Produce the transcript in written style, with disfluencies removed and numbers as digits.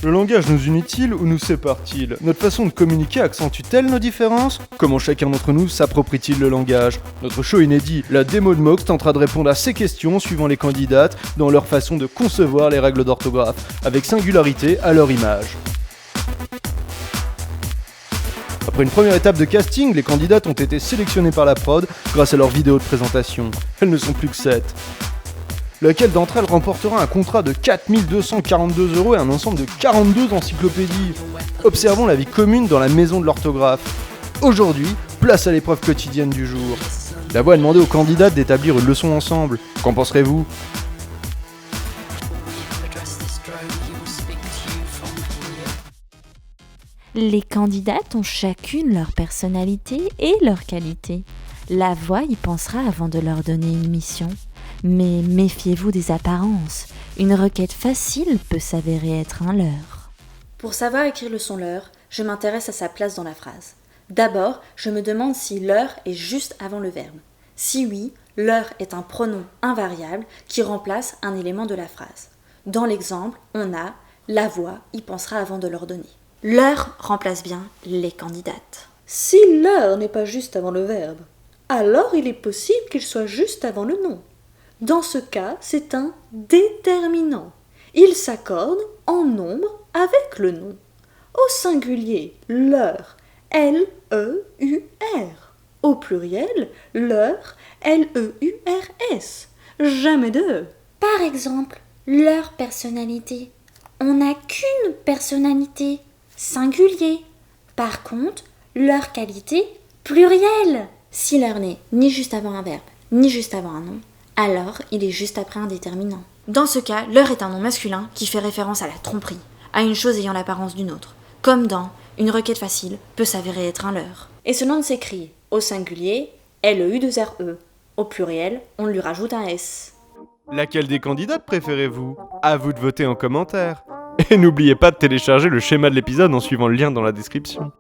Le langage nous unit-il ou nous sépare-t-il? Notre façon de communiquer accentue-t-elle nos différences? Comment chacun d'entre nous s'approprie-t-il le langage? Notre show inédit, la démo de Mox, tentera de répondre à ces questions suivant les candidates dans leur façon de concevoir les règles d'orthographe, avec singularité à leur image. Après une première étape de casting, les candidates ont été sélectionnées par la prod grâce à leur vidéo de présentation. Elles ne sont plus que 7. Laquelle d'entre elles remportera un contrat de 4 242 € et un ensemble de 42 encyclopédies? Observons la vie commune dans la maison de l'orthographe. Aujourd'hui, place à l'épreuve quotidienne du jour. La voix a demandé aux candidates d'établir une leçon ensemble. Qu'en penserez-vous? Les candidates ont chacune leur personnalité et leur qualité. La voix y pensera avant de leur donner une mission. Mais méfiez-vous des apparences. Une requête facile peut s'avérer être un leurre. Pour savoir écrire le son leurre, je m'intéresse à sa place dans la phrase. D'abord, je me demande si leurre est juste avant le verbe. Si oui, leurre est un pronom invariable qui remplace un élément de la phrase. Dans l'exemple, on a « la voix y pensera avant de l'ordonner ». Leurre remplace bien les candidates. Si leurre n'est pas juste avant le verbe, alors il est possible qu'il soit juste avant le nom. Dans ce cas, c'est un déterminant. Il s'accorde en nombre avec le nom. Au singulier, leur, L-E-U-R. Au pluriel, leur, L-E-U-R-S. Jamais deux. Par exemple, leur personnalité. On n'a qu'une personnalité, singulier. Par contre, leur qualité, pluriel. Si leur n'est ni juste avant un verbe, ni juste avant un nom, alors il est juste après un déterminant. Dans ce cas, leur est un nom masculin qui fait référence à la tromperie, à une chose ayant l'apparence d'une autre, comme dans une requête facile peut s'avérer être un leurre. Et ce nom s'écrit au singulier L-E-U-2-R-E. Au pluriel, on lui rajoute un S. Laquelle des candidates préférez-vous? À vous de voter en commentaire. Et n'oubliez pas de télécharger le schéma de l'épisode en suivant le lien dans la description.